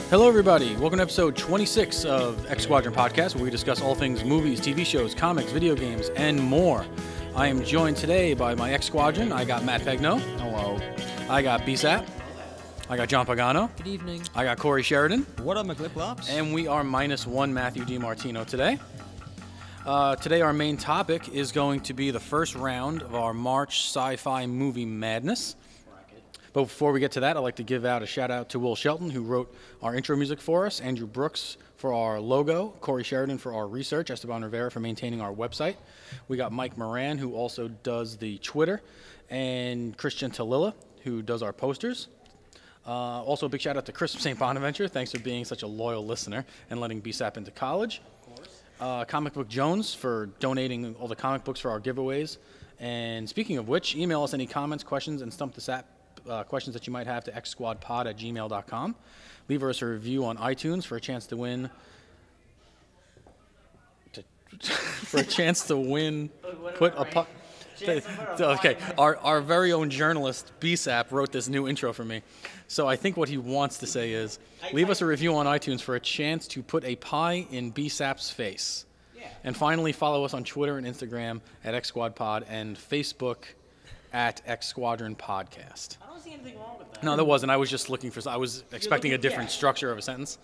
Hello, everybody. Welcome to episode 26 of X-Squadron podcast, where we discuss all things movies, TV shows, comics, video games, and more. I am joined today by my X-Squadron. I got Matt Pegno. Hello. I got BSAP. I got John Pagano. Good evening. I got Corey Sheridan. What up, my Clip-Lops? And we are -1 Matthew DiMartino today. Today our main topic is going to be the first round of our March Sci-Fi movie Madness. But before we get to that, I'd like to give out a shout out to Will Shelton, who wrote our intro music for us, Andrew Brooks for our logo, Corey Sheridan for our research, Esteban Rivera for maintaining our website. We got Mike Moran, who also does the Twitter, and Christian Talilla, who does our posters. Also a big shout out to Chris from St. Bonaventure. Thanks for being such a loyal listener and letting BSAP into college. Comic Book Jones for donating all the comic books for our giveaways. And speaking of which, email us any comments, questions, and Stump the Sap questions that you might have to xsquadpod@gmail.com. Leave us a review on iTunes for a chance to win. Okay, our very own journalist BSAP wrote this new intro for me. So I think what he wants to say is, leave us a review on iTunes for a chance to put a pie in BSAP's face. Yeah. And finally, follow us on Twitter and Instagram at xsquadpod and Facebook at X-Squadron Podcast. I don't see anything wrong with that. No, there wasn't. I was just looking for. I was expecting a different structure of a sentence.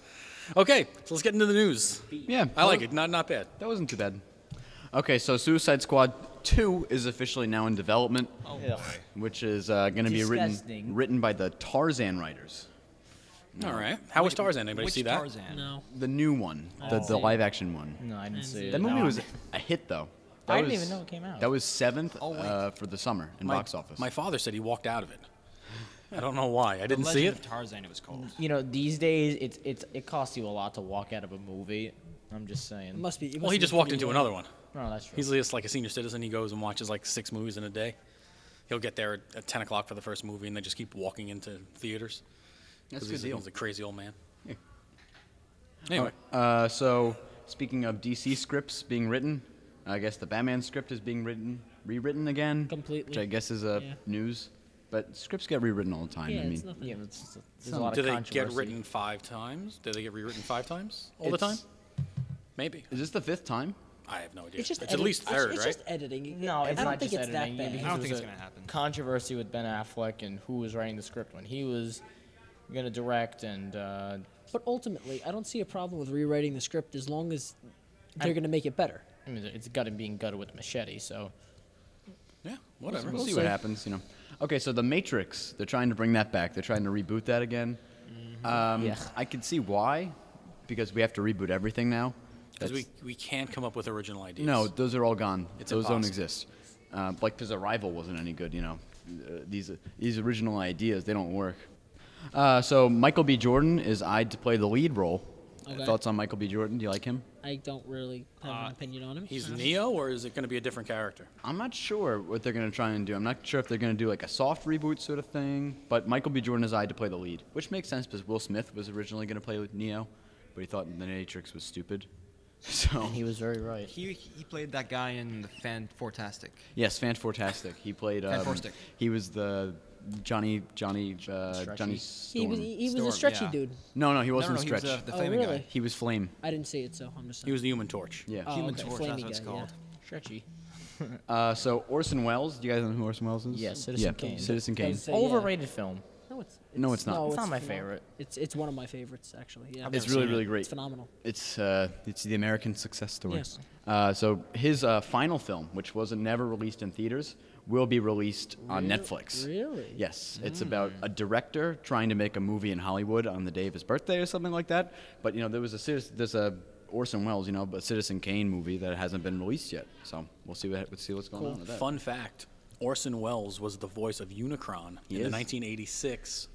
Okay, so let's get into the news. Yeah, I like it. Not bad. That wasn't too bad. Okay, so Suicide Squad 2 is officially now in development, which is going to be written by the Tarzan writers. All right. How was Tarzan? Anybody see that? Tarzan? No. The new one, the live-action one. No, I didn't see it. That movie was a hit, though. I didn't even know it came out. That was 7th for the summer in box office. My father said he walked out of it. I don't know why. I didn't see it. Tarzan, it was called. You know, these days it costs you a lot to walk out of a movie. I'm just saying. It must be. Well, he just walked into another one. No, that's true. He's just like a senior citizen. He goes and watches like 6 movies in a day. He'll get there at 10 o'clock for the first movie, and then just keep walking into theaters. That's a good deal. He's a crazy old man. Yeah. Anyway. So speaking of DC scripts being written, I guess the Batman script is being rewritten again. Completely. Which I guess is news. But scripts get rewritten all the time. Yeah, I mean, it's nothing. Yeah, there's a lot Do of they controversy. get written 5 times? Do they get rewritten 5 times all the time? Maybe. Is this the 5th time? I have no idea. It's just at least 3rd, It's right? just editing. No, it's I don't not think just it's editing. that bad. I don't think it's going to happen. Controversy with Ben Affleck and who was writing the script when he was going to direct, and But ultimately, I don't see a problem with rewriting the script as long as they're going to make it better. I mean, it's being gutted with a machete. So Yeah, whatever. We'll see what happens, you know. Okay, so The Matrix, they're trying to bring that back. They're trying to reboot that again. Yeah. I can see why, because we have to reboot everything now. Because we can't come up with original ideas. No, those are all gone. It's those don't impossible. exist. Like, because Arrival wasn't any good, you know. These original ideas, they don't work. So Michael B. Jordan is eyed to play the lead role. Okay. Thoughts on Michael B. Jordan? Do you like him? I don't really have an opinion on him. He's Neo, or is it going to be a different character? I'm not sure what they're going to try and do. I'm not sure if they're going to do like a soft reboot sort of thing. But Michael B. Jordan is eyed to play the lead, which makes sense because Will Smith was originally going to play Neo, but he thought The Matrix was stupid. So and he was very right. He played that guy in the Fantastic. yes, Fantastic. He played. Fantastic. He was the Johnny Storm. He was a Storm, stretchy yeah. dude. No, he No, wasn't he was Stretch. the Oh, flaming really? guy. He was Flame. I didn't see it, so I'm just saying. He was the Human Torch. Yeah. Oh, Human okay. Torch, Flamey that's what it's guy, called. yeah. Stretchy. So Orson Welles. Do you guys know who Orson Welles is? Yeah, Citizen Kane. Citizen Kane. Does- Yeah. Overrated film. No, it's not. No, It's not my phenomenal. favorite. It's one of my favorites, actually. Yeah. It's really, really great. It's phenomenal. It's the American success story. Yes. So his final film, which wasn't never released in theaters, will be released on Netflix. Really? Yes. It's about a director trying to make a movie in Hollywood on the day of his birthday or something like that. But there's a Orson Welles, a Citizen Kane movie that hasn't been released yet. So we'll see what's going on with that. Fun fact, Orson Welles was the voice of Unicron in the is. 1986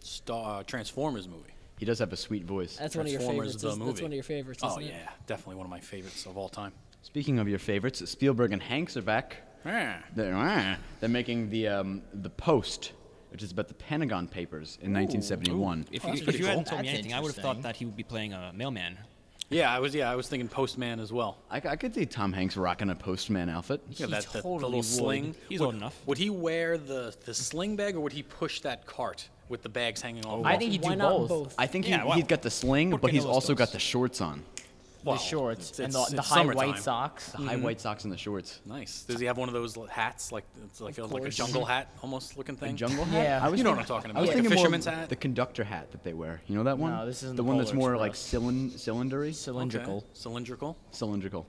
Transformers movie. He does have a sweet voice. That's one of your Transformers, favorites. the That's movie. one of your favorites, Oh, isn't it? yeah, definitely one of my favorites of all time. Speaking of your favorites, Spielberg and Hanks are back. Ah. They're making the Post, which is about the Pentagon Papers in 1971. If that's you pretty hadn't cool. told me That's anything, I would have interesting. thought that he would be playing a mailman. Yeah, I was thinking Postman as well. I could see Tom Hanks rocking a postman outfit. Yeah, the totally little would. sling. He's would, old enough. Would he wear the sling bag, or would he push that cart with the bags hanging off. I think he'd Why do not both. I think Yeah, he's got the sling, but he's qué no los also got dos? the shorts on. The shorts and it's the high summertime. white socks. The high white socks and the shorts. Nice. Does he have one of those hats, like it's like a course. jungle hat almost looking thing? Jungle hat? Yeah. I was You know what I'm thinking- talking I was about, like a thinking more fisherman's of hat? the conductor hat that they wear. You know that one? No, this isn't the the one that's Polar more like Express. cylindery. Cylindrical. Okay. Cylindrical. Cylindrical.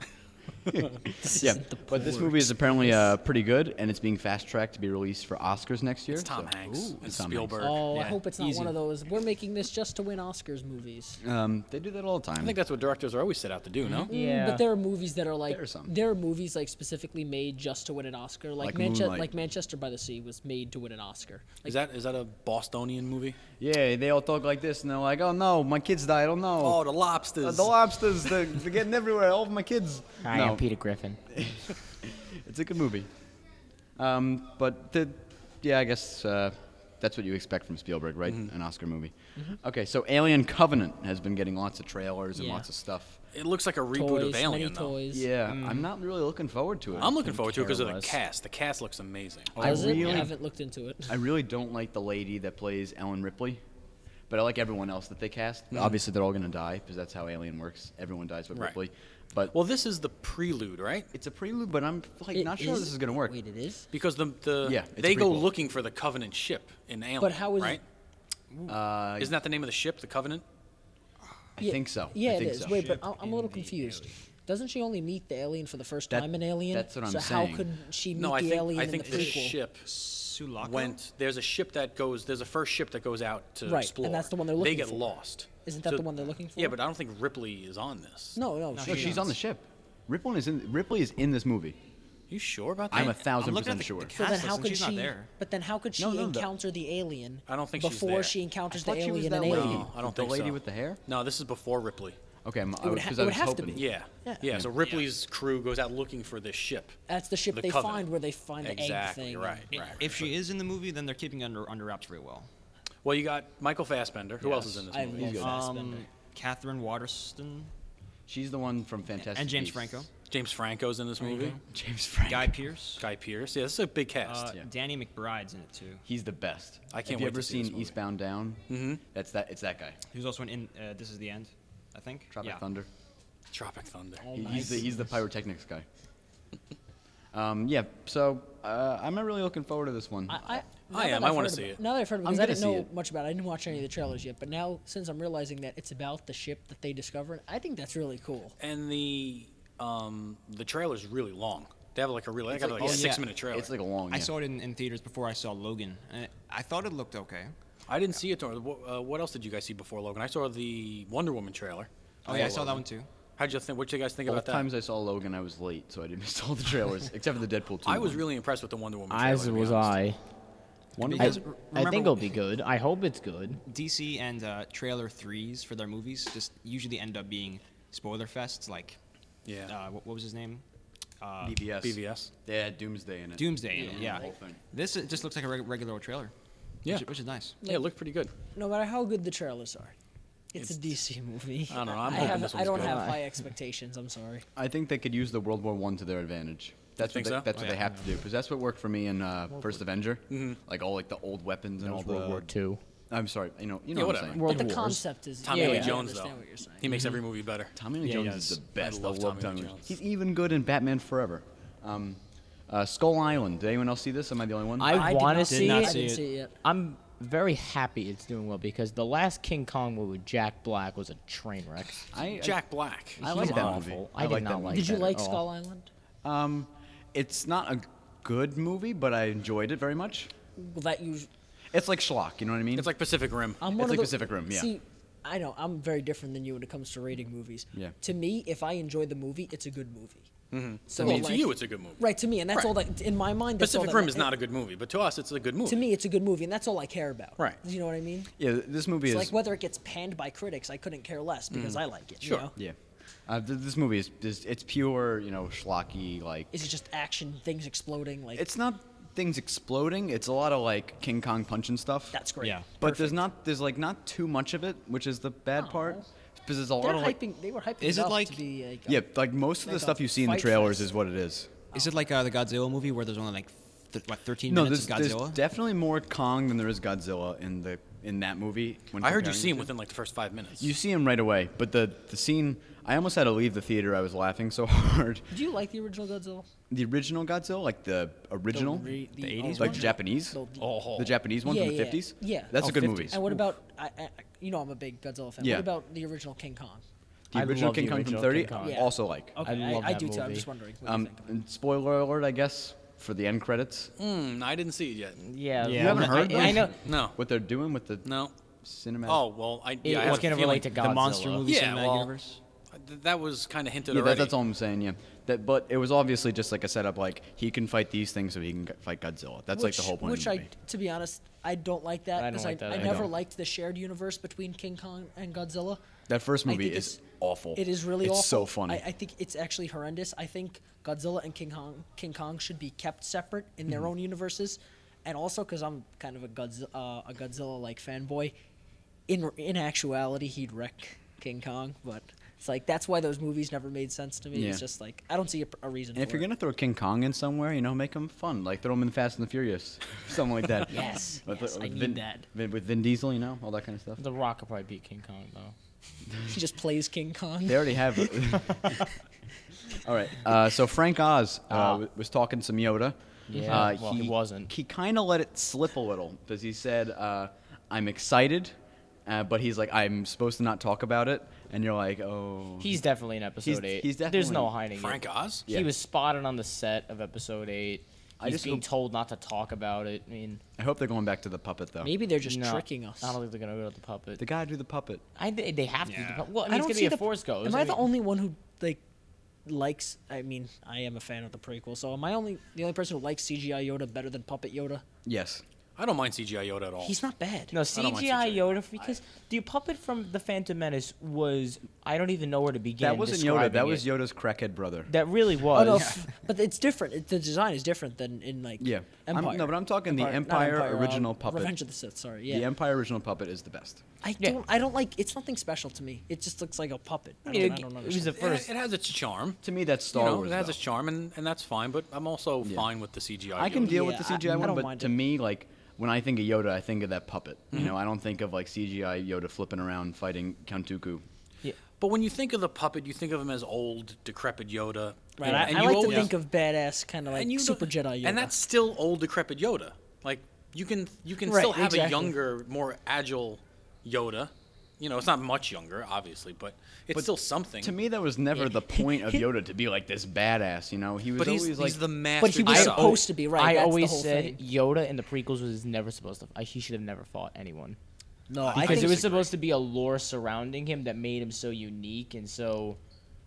This Yeah, isn't the but this Polar movie is apparently pretty good, and it's being fast-tracked to be released for Oscars next year. It's Tom so- Hanks and it's Tom Hanks. Spielberg. Oh, I Yeah, hope it's not easy. one of those. We're making this just to win Oscars movies. They do that all the time. I think that's what directors are always set out to do, no? Yeah. But there are movies that are like There are some. there are movies like specifically made just to win an Oscar. Like Like Moonlight. like Manchester by the Sea was made to win an Oscar. Is that a Bostonian movie? Yeah, they all talk like this, and they're like, "Oh no, my kids died. Oh no, Oh, the lobsters. the lobsters, they're getting everywhere. All of my kids." I no, am Peter Griffin. it's a good movie. Yeah, I guess that's what you expect from Spielberg, right? An Oscar movie. Okay, so Alien Covenant has been getting lots of trailers and Yeah. lots of stuff. It looks like a reboot Toys, of Alien, many though. toys. Yeah, I'm not really looking forward to it. I'm looking forward to it because of the care less. cast. The cast looks amazing. Does it? really- I haven't looked into it. I really don't like the lady that plays Ellen Ripley, but I like everyone else that they cast. Obviously, they're all going to die because that's how Alien works. Everyone dies but Right. Ripley. But Well, this is the prelude, right? it's a prelude, but I'm like It not sure is? this is going to work. Wait, it is. Because Yeah, it's a they go prequel. looking for the Covenant ship in Alien, But how is- right? Isn't that the name of the ship, the Covenant? I think so. Yeah, I it think is. so. Wait, but I'm a little confused. Doesn't she only meet the alien for the first That- time in Alien? that's what I'm so saying. how could she meet No, I the think alien I in think the the prequel? ship Sulaco? went. There's a ship that goes. There's a first ship that goes out to Right, and explore. that's the one they're They looking get for. lost. Isn't that the one they're looking for? Yeah, but I don't think Ripley is on this. No, No, she's on the ship. Ripley is in this movie. You sure about that? I'm I'm looking at 1,000% the- sure. the So then cast how list, and could she's she? not there. But then how could she No, no, encounter the alien? I don't think she's before there. she encounters I the thought she was alien that in lady. Alien. No, I don't the think lady so. with the hair. No, this is before Ripley. Okay, would because it I would was have to hoping. be. Yeah. Yeah. Yeah. So Ripley's crew goes out looking for this ship. That's the ship The they Covenant. find where they find the egg Exactly. thing. Right. I- Right. If she is in the movie, then they're keeping it under wraps very well. Well, you got Michael Fassbender. Who else is in this I movie? love Fassbender. Catherine Waterston She's the one from Fantastic and James Beasts. Franco, James Franco's in this movie. James Franco. Guy Pearce, Guy Pearce. Yeah, this is a big cast. Danny McBride's in it too. He's the best. I can't Have you wait ever to see seen this movie. Eastbound Down? Mm-hmm. It's that guy. He was also in This Is the End, I think. Tropic yeah. Thunder. Tropic Thunder. Oh, He's the pyrotechnics guy. Yeah. So I'm not really looking forward to this one. I now that am. I've I wanna heard see about- it. Now that I've heard it, I'm because I gonna didn't see know it. much about it. I didn't watch any of the trailers yet. But now, since I'm realizing that it's about the ship that they discovered, I think that's really cool. And the trailer's really long. They have like a really. They got like a oh, yeah. 6-minute trailer. It's like a long. I yeah. saw it in theaters before I saw Logan, and I thought it looked okay. I didn't see it. What else did you guys see before Logan? I saw the Wonder Woman trailer. Oh yeah, I saw that one too. How'd you think? What did you guys think Both about that? times I saw Logan, I was late, so I didn't miss all the trailers except for the Deadpool 2. I was one. really impressed with the Wonder Woman trailer. As to be was honest. I. Wonder I, Because Woman- I remember- think it'll be good. I hope it's good. DC and trailer 3s for their movies just usually end up being spoiler fests. Like, Yeah. what was his name? BVS. BVS. They had Doomsday in it. Doomsday. in it, yeah. The whole thing. This just looks like a regular old trailer. Yeah. Which is nice. Yeah, it looked pretty good. No matter how good the trailers are, it's a DC movie. I don't know, I'm hoping this I one's don't good. have high expectations. I'm sorry. I think they could use the World War I to their advantage. That's think what they, so? that's Oh, what they yeah. have to do because that's what worked for me in First Avenger. Like all like the old weapons and all the World War II. I'm sorry, you know Yeah, what I'm whatever. saying. World But the Wars. concept is. Tommy yeah, Lee I Jones, understand though. what you're saying. He makes every movie better. Tommy Lee Yeah, he Jones is does. the best. I love Tommy Lee Lee Jones. He's even good in Batman Forever. Skull Island. Did anyone else see this? Am I the only one? I did want to not see not it. I see didn't it. see it yet. I'm very happy it's doing well because the last King Kong movie with Jack Black was a train wreck. Jack Black. I He's like that awful. movie. I did like not that like movie. Did you that like at all. Skull Island? It's not a good movie, but I enjoyed it very much. Well, that you. It's like schlock, you know what I mean? It's like Pacific Rim. I'm It's one of like the- Pacific Rim, yeah. See, I know I'm very different than you when it comes to rating movies. Yeah. To me, if I enjoy the movie, it's a good movie. Mm-hmm. So Well, to like- you, it's a good movie. Right to me, and that's Right. all that in my mind. That's all Pacific that, Rim is not a good movie, but to us, it's a good movie. To me, it's a good movie, and that's all I care about. Right. You know what I mean? Yeah, this movie It's is like whether it gets panned by critics, I couldn't care less because I like it. Sure. You know? yeah. This movie is it's pure, you know, schlocky like. Is it just action, things exploding? Like It's not things exploding. It's a lot of like King Kong punching stuff. that's great. Yeah. But there's like not too much of it, which is the bad part. Because there's a lot They're of like hyping. They were hyping. Is it it up like- to be like yeah, like most of like the a stuff you see in the fight trailers fest. is what it is. Is it like the Godzilla movie where there's only like 13 No, minutes there's of Godzilla? definitely more Kong than there is Godzilla in the in that movie. When I heard you comparing see him the two. within like the first 5 minutes. You see him right away, but the scene, I almost had to leave the theater. I was laughing so hard. Do you like the original Godzilla? The original Godzilla, like the original, The 80s like one? Japanese, The- the Japanese one yeah, from the yeah, 50s. yeah. That's Oh, a good 50s. movie. And what about I'm a big Godzilla fan. Yeah. What about the original King Kong? The I original love the King Kong from original 30, King Kong. Yeah. also like. Okay, I love I that do too. I'm movie. just wondering. What you think of it. And spoiler alert, I guess, for the end credits. I didn't see it yet. Yeah. You haven't heard I know. No. what they're doing with the No. cinematic. Oh, well, I It's have a going to feeling relate to Godzilla. The monster movie Yeah, cinematic well, universe. That was kind of hinted Yeah, already. that's all I'm saying. Yeah, but it was obviously just like a setup. Like he can fight these things, so he can fight Godzilla. That's like the whole point. Which of the movie. to be honest, I don't like that I don't because like that I either. never don't. liked the shared universe between King Kong and Godzilla. That first I movie think is it's- awful. It is really it's awful. so funny. I think it's actually horrendous. I think Godzilla and King Kong should be kept separate in Mm-hmm. their own universes, and also because I'm kind of a Godzilla like fanboy. In actuality, he'd wreck King Kong, but it's like that's why those movies never made sense to me. Yeah. It's just like I don't see a reason. and if for you're it. gonna throw King Kong in somewhere, make him fun. Like throw him in Fast and the Furious, something like that. Yes, With- yes, with I need Vin, that. With Vin Diesel, all that kind of stuff. The Rock could probably beat King Kong, though. he just plays King Kong. They already have it. All right. So Frank Oz was talking some Yoda. Yeah, well, he wasn't. He kind of let it slip a little because he said, "I'm excited," but he's like, "I'm supposed to not talk about it," and you're like, "Oh." He's definitely in episode 8. he's There's no definitely- hiding Frank it. Oz? Yeah. He was spotted on the set of episode 8. I He's just being hope- told not to talk about it. I mean, I hope they're going back to the puppet though. Maybe they're just no, tricking us. I don't think they're gonna go to the puppet. They gotta do the puppet. They have to. Do the puppet. Well, I mean, I it's don't gonna see be a the Force Ghost. Am I the mean, only one who likes? I mean, I am a fan of the prequel, so am I the only person who likes CGI Yoda better than puppet Yoda? Yes. I don't mind CGI Yoda at all. He's not bad. No, don't mind CGI CGI. Yoda because the puppet from the Phantom Menace was I don't even know where to begin. That wasn't Yoda. describing That was it. Yoda's crackhead brother. That really Oh was. no, but it's different. The design is different than in like Yeah. Empire. No, but I'm talking the not Empire original puppet. Revenge of the Sith. Sorry, yeah. The Empire original puppet is the best. Yeah. I don't like. It's nothing special to me. It just looks like a puppet. I Yeah, don't it was the understand. first. It has its charm. To me, that's Star Wars. It has though. its charm, and that's fine. But I'm also fine with the CGI. I can Yoda. deal with the Yeah, CGI I one, don't but mind to it. me, like when I think of Yoda, I think of that puppet. I don't think of like CGI Yoda flipping around fighting Count Dooku. But when you think of the puppet, you think of him as old, decrepit Yoda. Right. And I you like always- to think of badass kind of like and you Super don't- Jedi Yoda. And that's still old, decrepit Yoda. Like you can Right, still have a exactly. younger, more agile Yoda. It's not much younger, obviously, but it's still something. To me, that was never the point of Yoda to be like this badass. He was but always he's like the master. but he was Jedi. supposed to be right. I that's always the whole said thing. Yoda in the prequels was never supposed to. He should have never fought anyone. No, I Because think it was supposed to be a lore surrounding him that made him so unique and so.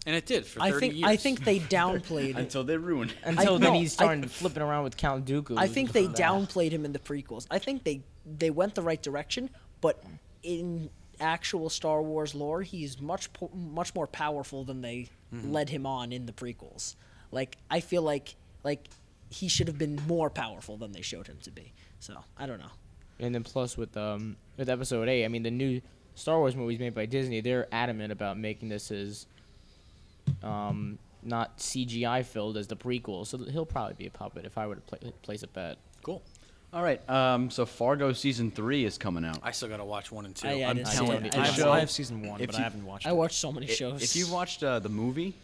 And it did for 30 years. I think they downplayed it. until they ruined. it. Until then, no, he's starting flipping around with Count Dooku. I think they downplayed him in the prequels. I think they went the right direction, but in actual Star Wars lore, he's much more powerful than they led him on in the prequels. Like I feel like he should have been more powerful than they showed him to be. So I don't know. And then plus with Episode 8, I mean the new Star Wars movies made by Disney, they're adamant about making this as not CGI filled as the prequel. So he'll probably be a puppet if I were to place a bet. cool. All right. So Fargo season 3 is coming out. I still gotta watch 1 and 2. I I'm didn't see telling it. you, I the know. show- I have season 1, if but you- I haven't watched I it. watched so many shows. If you watched the movie,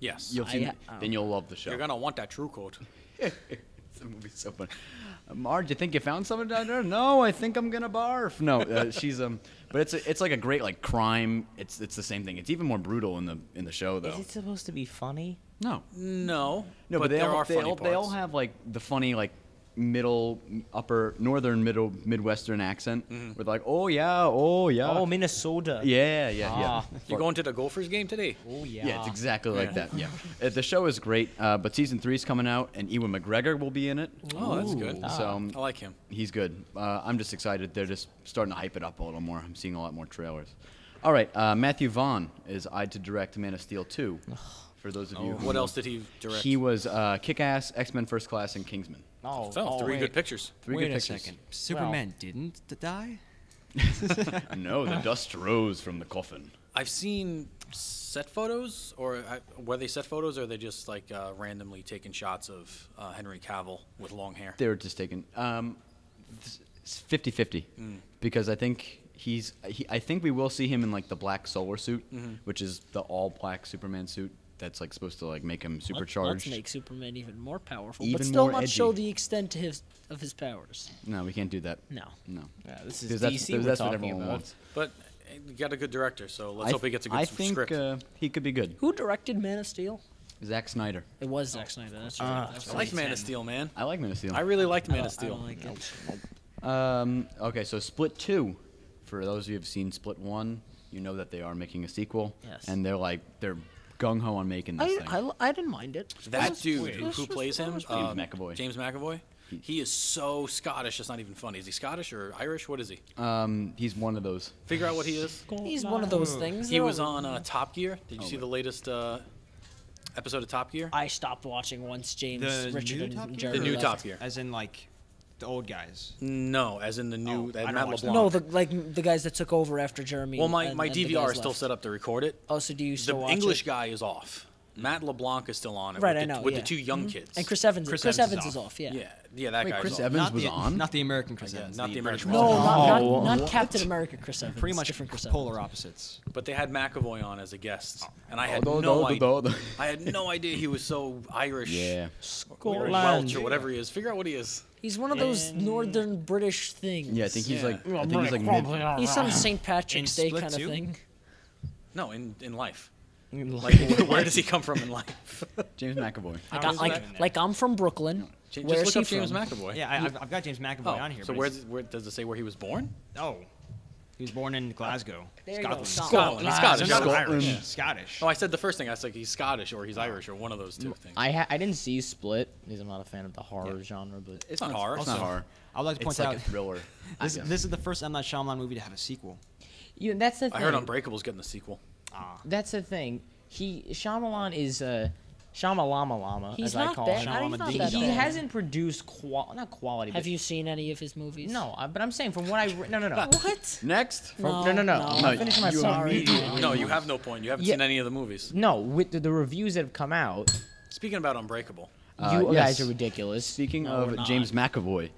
Yes. you'll see. I- Then you'll love the show. You're gonna want that true code. The movie's so funny. Marge, you think you found someone down there? No, I think I'm gonna barf. No, she's but it's like a great like crime. It's the same thing. It's even more brutal in the show though. Is it supposed to be funny? No, No. no, but there are they funny all, they all parts. have like the funny like middle, upper, northern, middle, midwestern accent with like oh yeah, Oh, Minnesota. yeah, yeah. Ah. You going to the Gophers game today? Oh yeah. Yeah, it's exactly like that. Yeah, the show is great, but season 3 is coming out, and Ewan McGregor will be in it. Oh, that's good. So I like him. he's good. I'm just excited. They're just starting to hype it up a little more. I'm seeing a lot more trailers. All right, Matthew Vaughn is eyed to direct Man of Steel 2. For those of you, who What know. else did he direct? He was Kick-Ass, X-Men First Class, and Kingsman. Oh, Oh, three wait. good pictures. Three Wait good a pictures. second. Superman didn't die? No, the dust rose from the coffin. I've seen set photos, or were they set photos, or are they just like randomly taking shots of Henry Cavill with long hair? They were just taken. It's 50-50 because I think I think we will see him in like the black solar suit, which is the all black Superman suit that's like supposed to like make him supercharged. Let's make Superman even more powerful, Even but still more not edgy. show the extent of his powers. No, we can't do that. No. No. Yeah, this is Because DC we're that's what talking everyone about. wants. But you got a good director, so let's hope he gets a good I think script. he could be good. Who directed Man of Steel? Zack Snyder. It was Zack Snyder. That's right. I like Man of Steel, man. I like Man of Steel. I really liked Man of I Steel. don't like it. Okay, so Split 2. For those of you who have seen Split 1, you know that they are making a sequel. Yes. And they're gung-ho on making this thing. I didn't mind it. That dude who plays him, James McAvoy. James McAvoy, he is so Scottish. It's not even funny. Is he Scottish or Irish? What is he? He's one of those. Figure out what he is. He's one of those things. He was on Top Gear. Did you see right. the latest episode of Top Gear? I stopped watching once James, The Richard, new and Top Gear? Jerry The new left. Top Gear. As in like the old guys. No, as in the new. Oh, that I Matt don't watch that. LeBlanc. No, the guys that took over after Jeremy. Well, my and the DVR guys is still left. set up to record it. Oh, so do you still The watch English it? guy is off. Matt LeBlanc is still on it. Right, with I the, know, with yeah. the two young kids. And Chris Evans. Chris Chris Evans Evans is is off. off. Yeah. yeah, that Wait, guy's Chris off. Evans Not was the, on? Not the American Chris Yeah, Evans. not the American No, Chris not What? Captain America. Chris Evans. Pretty much different Chris Evans. polar opposites. But they had McAvoy on as a guest, and I had Oh, no the- idea. the- I had no idea he was so Irish. Yeah. Or Welsh or whatever he is. Figure out what he is. He's one of those northern British things. Yeah, I think he's Yeah. like. I think he's like mid. He's some St. Patrick's In Day Split kind of 2? thing. No, in life. Like, where does he come from in life? James McAvoy. Like I'm from Brooklyn. Just Where's look he up James from? McAvoy. Yeah, I've got James McAvoy Oh, on here. so but where does it say where he was born? Oh, he was born in Glasgow, There you go, Scotland. Scotland. He's Scottish. So not Scotland. Irish. Scottish. Oh, I said the first thing. I said he's Scottish or he's Irish or one of those two things. I didn't see Split because I'm not a fan of the horror genre, but It's not horror. It's not Also, horror. I'd like to point It's like out a thriller. this is the first M. Night Shyamalan movie to have a sequel. that's the thing. I heard Unbreakable's getting a sequel. That's the thing. Shyamalan is Shyamalama Lama, He's as I not call bad. him. Shyamalan He's D. not He that bad. hasn't produced not quality. Have but you seen any of his movies? No, but I'm saying from what I no. What? Next. No. I'm finishing my you sentence. Sorry. No, you have no point. You haven't Yeah. seen any of the movies. No, with the reviews that have come out, Speaking about Unbreakable, you yes. guys are ridiculous. Speaking No, we're of not. James McAvoy,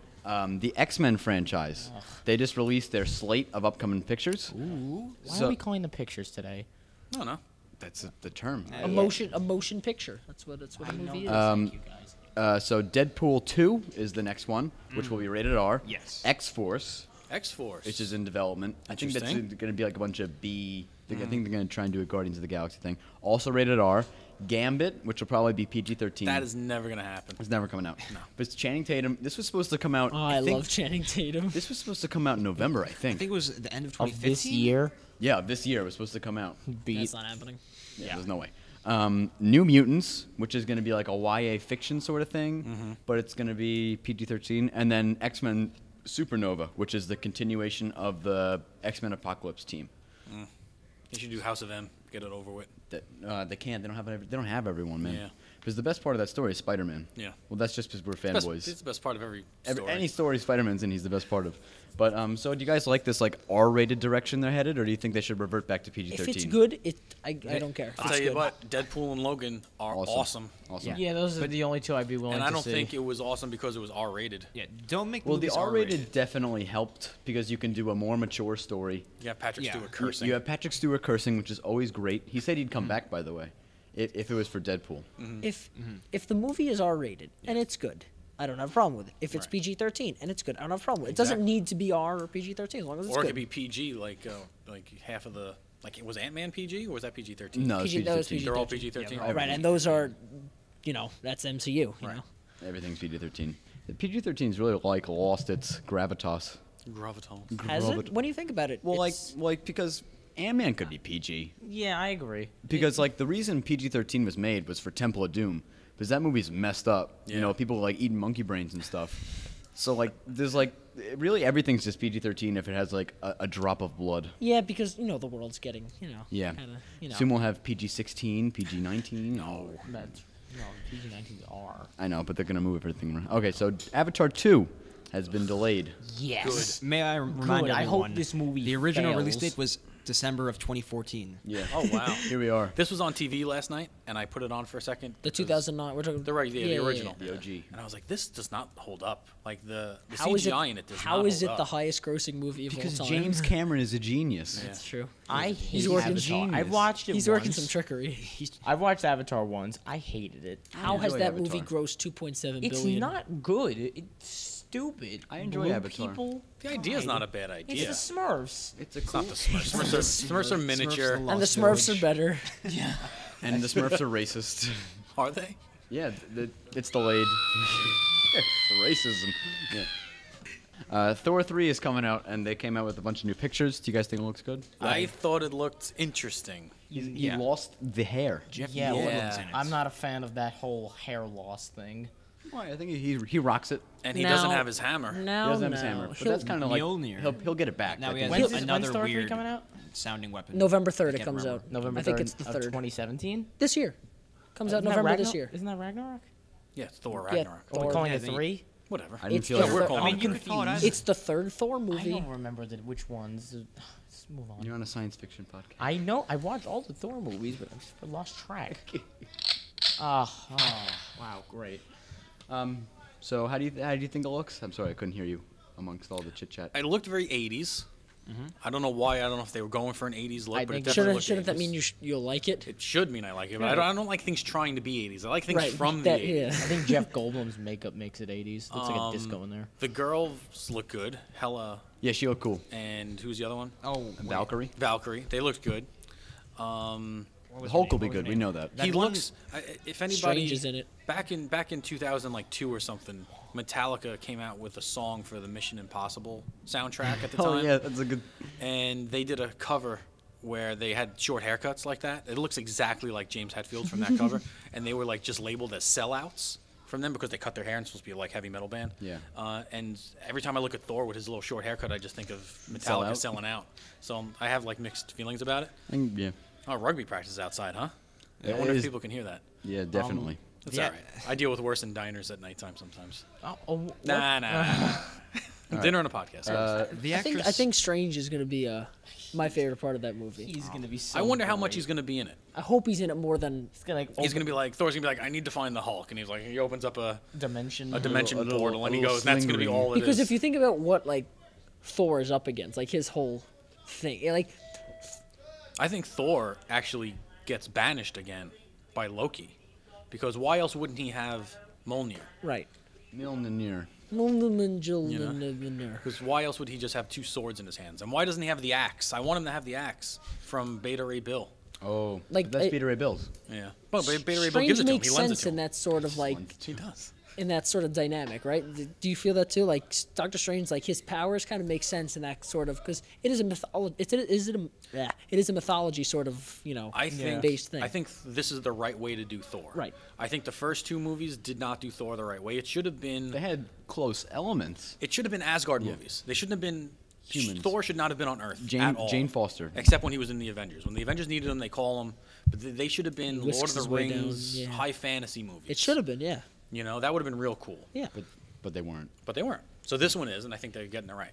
the X-Men franchise, they just released their slate of upcoming pictures. Why So- are we calling the pictures today? no. That's the term. A motion picture. That's what a movie is. Thank you guys. So Deadpool 2 is the next one, which will be rated R. Yes. X-Force, X-Force. which is in development. I think that's Interesting. going to be like a bunch of B. I think they're going to try and do a Guardians of the Galaxy thing. Also rated R. Gambit, which will probably be PG-13. That is never gonna happen. It's never coming out. No. But it's Channing Tatum. This was supposed to come out. Oh, I think love Channing Tatum. This was supposed to come out in November, I I think. think it was the end of Of 2015. this year, Yeah, this year it was supposed to come out. beat. That's not happening. Yeah, there's no way. New Mutants, which is going to be like a YA fiction sort of thing, but it's going to be PG-13, and then X-Men Supernova, which is the continuation of the X-Men Apocalypse team. You should do House of M. Get it over with. They can't. They don't have everyone, man. Yeah. Because the best part of that story is Spider-Man. Yeah. Well, that's just because we're It's fanboys. the best part of every story. Any story Spider-Man's in, he's the best part of. But so do you guys like this like R-rated direction they're headed, or do you think they should revert back to PG-13? If it's good, I don't care. If I'll it's tell you good. what, Deadpool and Logan are awesome. Awesome. Yeah, those are the only two I'd be willing And to I don't see. think it was awesome because it was R-rated. Yeah, don't make Well, the movies R-rated definitely helped because you can do a more mature story. You have Patrick Yeah. Stewart cursing. You have Patrick Stewart cursing, which is always great. He said he'd come back, by the way, if it was for Deadpool. If the movie is R-rated and it's good, I don't have a problem with it. If it's Right. PG-13 and it's good, I don't have a problem with it. It doesn't Exactly. need to be R or PG-13 as long as it's Or it good. could be PG, like half of the. Like, was Ant-Man PG or was that PG-13? No, it's PG, that was PG-13. They're all PG-13. PG-13. Yeah, All Right, and those are, that's MCU. You know. Everything's PG-13. The PG-13's really like lost its gravitas. Graviton. Has it? When do you think about it? Well, It's- like because Ant-Man could be PG. Yeah, I agree. Because like the reason PG-13 was made was for Temple of Doom, because that movie's messed up. You Yeah. know, people like eating monkey brains and stuff. So like, there's like really everything's just PG-13 if it has like a drop of blood. yeah, because the world's getting Yeah. kinda, Soon we'll have PG-16, PG-19. No. That's no PG-19s are. I know, but they're gonna move everything around. Okay, so Avatar 2 has been delayed. Yes. May I remind Good. I everyone? hope this movie The original release fails. date was December of 2014. Yeah. Oh wow. Here we are. This was on TV last night, and I put it on for a second. The 2009. We're talking The original. The OG. And I was like, this does not hold up. Like the How is CGI in it does not How hold is it up. the highest grossing movie of Because all time? James Cameron is a genius. That's true. I He's hate working Avatar. genius. I've watched it He's working once. some trickery. I've watched Avatar once. I hated it. How has enjoy that Avatar. movie grossed 2.7 It's billion? not good. It's stupid. I enjoy Blue Avatar. People. The idea is not a bad It's idea. the Smurfs. It's not the Smurfs. Smurfs are miniature. the And the Smurfs are better. And the Smurfs are racist. Are they? Yeah, it's delayed. Racism. Yeah. Thor 3 is coming out, and they came out with a bunch of new pictures. Do you guys think it looks good? I thought it looked interesting. He lost the hair. Jeff Yeah, Goldblum's in it. I'm not a fan of that whole hair loss thing. Well, I think he rocks it. And he Now- doesn't have his hammer. No, He doesn't have no. his hammer, but He'll- that's kind of like Mjolnir. he'll get it back. Now I he think. has When's another Thor 3 weird coming out? sounding weapon. November I 3rd it can't comes remember. out. November 3rd I think it's the of 3rd. 2017. This year. Comes out Isn't that November this Ragnarok? year. Isn't that Ragnarok? Yeah, it's Thor Yeah. Ragnarok. Are we Thor- calling yeah, it they- 3? Whatever. I didn't It's feel the like third- calling I mean, it you three. could call it either. It's the third Thor I movie. don't remember which ones. Let's move on. You're on a science fiction podcast. I know. I watched all the Thor movies, but I lost track. Wow, great. So how do you think it looks? I'm sorry, I couldn't hear you amongst all the chit chat. It looked very 80s. I don't know why. I don't know if they were going for an 80s look, I but it think- definitely looked Shouldn't that 80s. mean you'll like it? It should mean I like it, but I don't like things trying to be 80s. I like things Right, from the that- 80s. yeah. I think Jeff Goldblum's makeup makes it 80s. Looks like a disco in there. The girls look good. Hella Yeah, she looked cool. and who's the other one? Oh, Valkyrie. Valkyrie. They looked good. Hulk will be good. We know that. He one- looks. If anybody Strange is in it. back in 2002 or something, Metallica came out with a song for the Mission Impossible soundtrack at the Oh time. yeah, that's a good. And they did a cover where they had short haircuts like that. It looks exactly like James Hetfield from that cover, and they were like just labeled as sellouts from them because they cut their hair and it's supposed to be like heavy metal band. Yeah. And every time I look at Thor with his little short haircut, I just think of Sell Metallica out? selling out. So I have like mixed feelings about it. Yeah. Oh, rugby practice outside, huh? Yeah, I wonder it if is- people can hear that. Yeah, definitely. That's Yeah. all right. I deal with worse in diners at nighttime sometimes. Oh, Nah. Dinner and a podcast. the I actress. think Strange is gonna be my favorite part of that movie. He's gonna be so. I wonder how much great. he's going to be in it. I hope he's in it more than He's gonna. He's going to be like, Thor's going to be like, I need to find the Hulk. And he's like, he opens up a dimension. dimension a little- portal and a he little goes, that's going to be sling all it is. because if you think about what like Thor is up against, like his whole thing, like I think Thor actually gets banished again by Loki. Because why else wouldn't he have Mjolnir? right. Mjolnir. Mjolnir. Because why else would he just have two swords in his hands? And why doesn't he have the axe? I want him to have the axe from Beta Ray Bill. Oh, Like, that's I- Peter Ray Bills. Yeah. Well, Beta Ray Bill Strange gives it to him. makes He lends it sense to in him. that sort of like He does. in that sort of dynamic, right? Do you feel that too? Like Doctor Strange, like his powers kind of make sense in that sort of because it is a mythology. It is a mythology sort of I think based thing. I think this is the right way to do Thor. Right. I think the first two movies did not do Thor the right way. It should have been. They had close elements. It should have been Asgard movies. They shouldn't have been. Humans. Thor should not have been on Earth at all. Jane Foster. Except when he was in the Avengers. When the Avengers needed him, they call him. But they should have been whisks Lord of his the way down, Rings, yeah. high fantasy movies. it should have been, yeah, That would have been real cool. yeah. But they weren't. But they weren't. So this one is, and I think they're getting it right.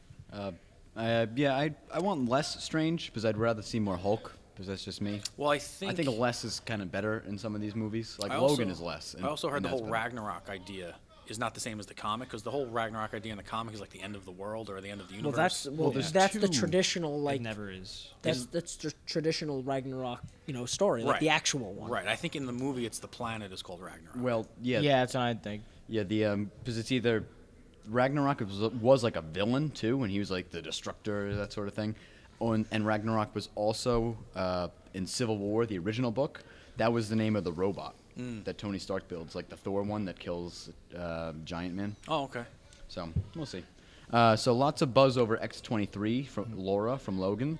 Yeah, I want less Strange because I'd rather see more Hulk because that's just me. Well, I I think. think less is kind of better in some of these movies. Like I Logan also- is less. I also heard and the that's whole better. Ragnarok idea is not the same as the comic because the whole Ragnarok idea in the comic is like the end of the world or the end of the Well, universe. that's the two. traditional It like never is. that's the traditional Ragnarok story, like Right. the actual one. Right. I think in the movie it's the planet is called Ragnarok. Well, yeah, Yeah, that's what I think. yeah. Because it's either Ragnarok was like a villain too, and he was like the destructor, that sort of thing. Oh, and Ragnarok was also in Civil War, the original book. That was the name of the robot that Tony Stark builds, like the Thor one that kills Giant Man. Oh, okay. So we'll see. So lots of buzz over X-23 from Laura from Logan.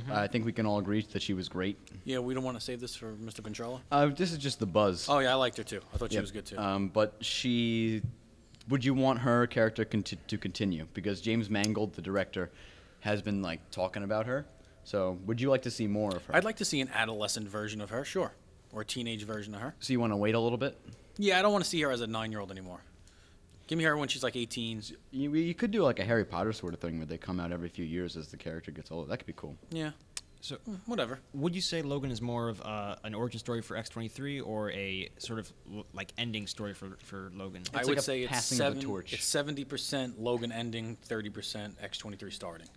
I think we can all agree that she was great. Yeah, we don't want to save this for Mr. Ventrella. This is just the buzz. Oh yeah, I liked her too. I thought she Yep. was good too. But would you want her character to continue? Because James Mangold, the director, has been like talking about her. So would you like to see more of her? I'd like to see an adolescent version of her, sure, or a teenage version of her. So you want to wait a little bit? Yeah, I don't want to see her as a 9-year-old anymore. Give me her when she's like 18. You could do like a Harry Potter sort of thing where they come out every few years as the character gets older. That could be cool. Yeah. So, Whatever. would you say Logan is more of an origin story for X-23 or a sort of like ending story for Logan? I like would a say it's passing of the torch. It's 70% Logan ending, 30% X-23 starting.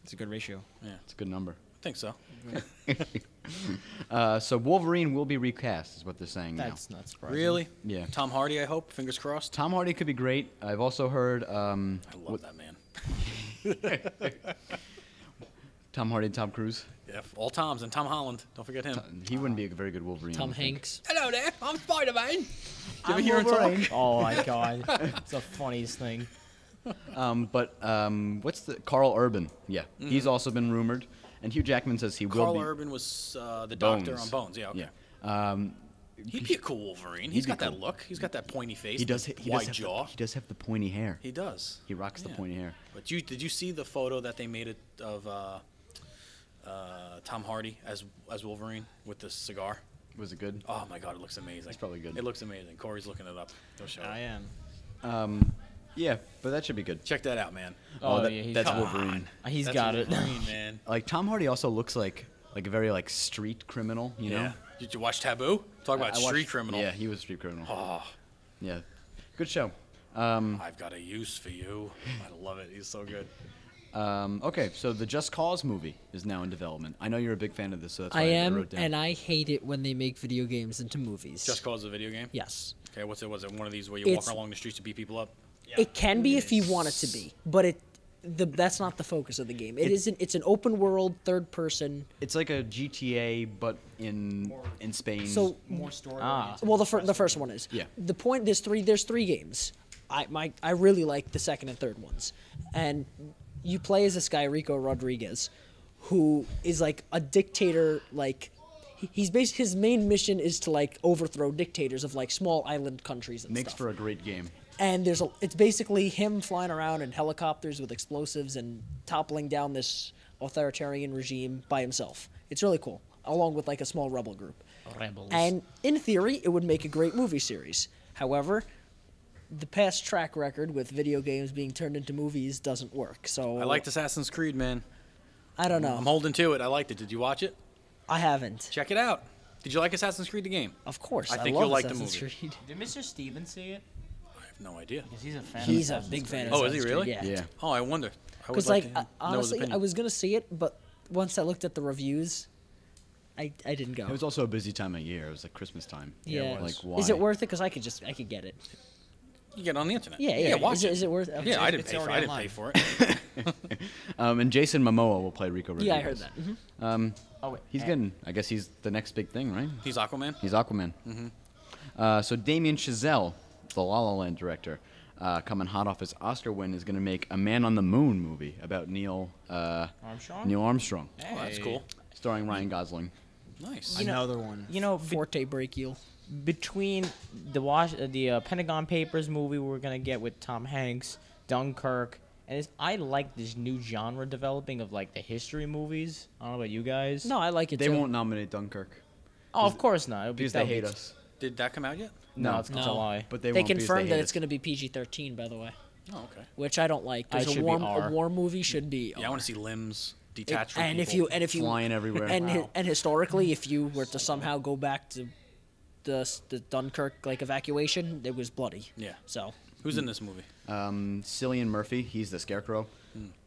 It's a good ratio. Yeah, It's a good number. I think so. So Wolverine will be recast, is what they're saying That's not surprising. Really? Yeah. Tom Hardy, I hope. Fingers crossed. Tom Hardy could be great. I've also heard I love that man. Tom Hardy and Tom Cruise. Yeah, all Toms and Tom Holland. Don't forget him. He wouldn't be a very good Wolverine. I Tom don't think. Hanks. Hello there. I'm Spider-Man. Do you ever I'm hear him talk? Wolverine. Oh my god, it's the funniest thing. What's the Carl Urban? Yeah, he's also been rumored, and Hugh Jackman says he will Carl be. Urban was the doctor Bones. on Bones. Yeah, okay. Yeah. He'd be a cool Wolverine. He's got that look. He's got that pointy face. He does. Wide jaw. He does have the pointy hair. He does. He rocks the Yeah. pointy hair. But did you see the photo that they made of Tom Hardy as Wolverine with the cigar? Was it good? Oh my God, it looks amazing. It's probably good. It looks amazing. Corey's looking it up. He'll show I it. am. Yeah, but that should be good. Check that out, man. Oh, yeah, that's Come Wolverine. He's That's got it. Wolverine, man. Like Tom Hardy also looks like a very like street criminal. You know. Yeah. Did you watch Taboo? Talk about I watched- street criminal. Yeah, he was a street criminal. Oh, Yeah, good show. I've got a use for you. I love it. He's so good. Okay, so the Just Cause movie is now in development. I know you're a big fan of this, so that's why I I am, wrote down. and I hate it when they make video games into movies. Just Cause a video game? Yes. Okay, what's it? Was it one of these where you It's- walk along the streets to beat people up? It can be if you want it to be, but that's not the focus of the game. It's an open world, third person. It's like a GTA, but in Spain. So More story. well, the first one is. Yeah. The point there's three games. I really like the second and third ones, and you play as this guy Rico Rodriguez, who is like a dictator. Like he's basically his main mission is to like overthrow dictators of like small island countries and makes stuff. for a great game. And it's basically him flying around in helicopters with explosives and toppling down this authoritarian regime by himself. It's really cool, along with like a small rebel group. Rebels. And in theory, it would make a great movie series. However, the past track record with video games being turned into movies doesn't work. So I liked Assassin's Creed, man. I don't know. I'm holding to it. I liked it. Did you watch it? I haven't. Check it out. Did you like Assassin's Creed the game? Of course, I think love you'll like the Assassin's movie. Creed. Did Mr. Stevens see it? I have no idea. Because he's a fan. He's of a Assassin's big fan. Creed. Of Oh, is he Assassin's really? Creed, Yeah. Oh, I wonder. I would Because like like to know his honestly, opinion. I was gonna see it, but once I looked at the reviews, I didn't go. It was also a busy time of year. It was like Christmas time. Yeah. Like why? Is it worth it? Because I could get it. You get it on the internet. Yeah. watch Is it worth? Okay. Yeah, I didn't It's pay for. already I didn't online. pay for it. And Jason Momoa will play Rico Rodriguez. Yeah, I heard that. Mhm. Oh, wait. He's getting. I guess he's the next big thing, right? He's Aquaman. He's Aquaman. So Damien Chazelle, the La La Land director, coming hot off his Oscar win, is going to make a Man on the Moon movie about Neil Armstrong? Neil Armstrong, Oh, that's cool. starring Ryan Gosling. Nice. Another one. You know, Forte brachial. between the Pentagon Papers movie we're gonna get with Tom Hanks, Dunkirk, and I like this new genre developing of like the history movies. I don't know about you guys. No, I like it They too. won't nominate Dunkirk Oh, of course not. It'll be, because they hate us. Did that come out yet? No, No. it's No. July. But they They won't because confirmed that hate it's us. going to be PG-13, by the way, Oh, okay. which I don't like. I There's should a be R. war movie should be. Yeah, I want to see limbs detached from and people. if you flying everywhere. and historically, if you were to somehow go back to the Dunkirk like evacuation, it was bloody. Yeah. So Who's in this movie? Cillian Murphy, he's the Scarecrow.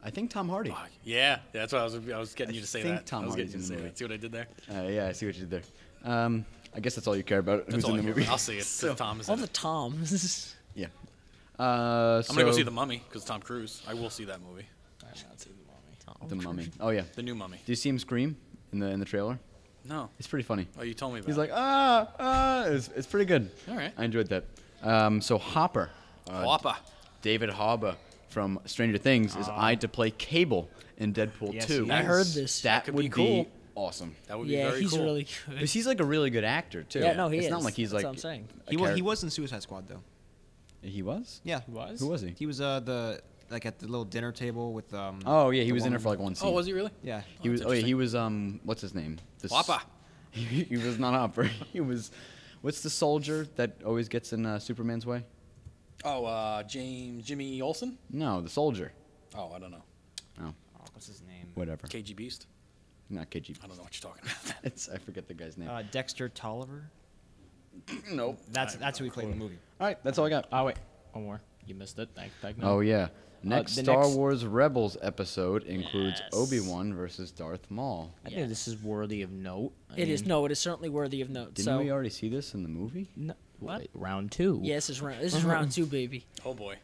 I think Tom Hardy. Fuck. Yeah, that's what I was getting you to say think that. Tom I was getting Hardy's you to in say the that. See what I did there? Yeah, I see what you did there. I guess that's all you care about. That's who's all in I the care movie? about. I'll see it. So- Tom is all in the it. Toms. Yeah. I'm gonna go see The Mummy because Tom Cruise. I will see that movie. The Mummy. Oh yeah. The new Mummy. Do you see him scream in the trailer? No. It's pretty funny. Oh, you told me about. He's it. like it's pretty good. All right. I enjoyed that. So Hopper, Whoppa. David Harbour from Stranger Things is eyed to play Cable in Deadpool Yes, 2. he I is. heard this. That could would be cool. awesome. That would be Yeah, very he's cool. really good. Because he's like a really good actor too. Yeah, no, he it's is. not like he's That's like what I'm saying. a He character- was in Suicide Squad though. He was. Yeah, Was? Who was he? He was the like at the little dinner table with Oh yeah, he the was in there woman. for like one scene. Oh, was he really? Yeah. He was. that's Oh yeah, he was. What's his name? The Whoppa. He was not Hopper. He was. What's the soldier that always gets in Superman's way? Oh, Jimmy Olsen? No, the soldier. Oh, I don't know. Oh, What's his name? whatever. KG Beast. Not KGB. I don't know what you're talking about. I forget the guy's name. Dexter Tolliver. Nope. That's who we played in the movie. All right, that's all I got. Oh wait, one more. You missed it. Thank Oh yeah. Next the Star next- Wars Rebels episode includes Yes. Obi-Wan versus Darth Maul. I think this is worthy of note. It is certainly worthy of note. Didn't so we already see this in the movie? No, What? wait, round 2. yeah, this is round 2, baby. Oh boy.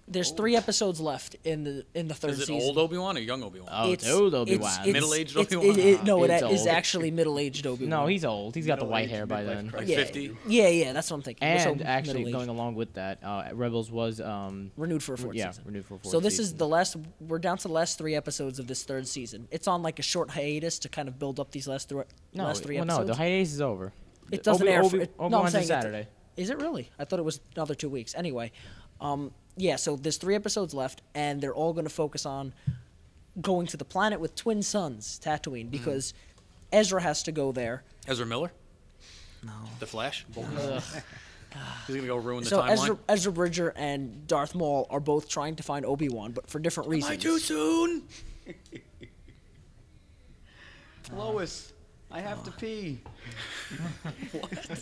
There's 3 episodes left in the third Is it season. old Obi-Wan or young Obi-Wan? Oh, dude, Obi-Wan. Middle-aged it's- Obi-Wan? no, It's it is old. actually middle-aged Obi-Wan. No, he's old. He's got the white Middle-aged, hair by midlife then. crisis. Like yeah, 50? Yeah, that's what I'm thinking. So And actually, middle-aged. going along with that, Rebels was renewed for a 4th season. renewed for a 4th So this is season. the last. We're down to the last 3 episodes of this 3rd season. It's on like a short hiatus to kind of build up these last 3 no, episodes. no, the hiatus is over. It doesn't air. No, I'm Obi-Wan's saying on Saturday. Is it really? I thought it was another 2 weeks. Anyway, yeah. So there's 3 episodes left, and they're all going to focus on going to the planet with twin suns, Tatooine, because Ezra has to go there. Ezra Miller? No. The Flash? He's gonna go ruin the So timeline. Ezra Bridger and Darth Maul are both trying to find Obi-Wan, but for different Am I reasons. too soon? Lois, I have to pee.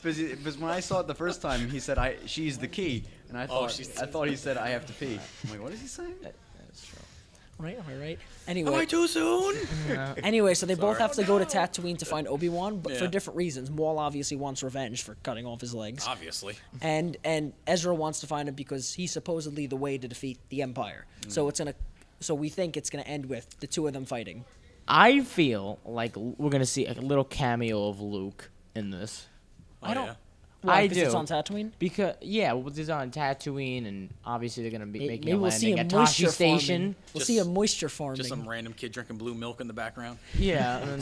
Because when I saw it the first time, he said, "She's the key," and I thought he said, "I have to pee." I'm like, what is he saying? Right, am I right? Am Anyway, I too soon? anyway, so they both Sorry. have to go to Tatooine to find Obi-Wan, but for Yeah. different reasons. Maul obviously wants revenge for cutting off his legs. Obviously. and Ezra wants to find him because he's supposedly the way to defeat the Empire. So we think it's gonna end with the 2 of them fighting. I feel like we're gonna see a little cameo of Luke in this. I don't. Why, I because It's do. on Tatooine. Because it's on Tatooine, and obviously they're gonna be making Maybe a we'll see landing a at moisture Tashi Station. farming. We'll Just- see a moisture farming. Just some random kid drinking blue milk in the background. Yeah, and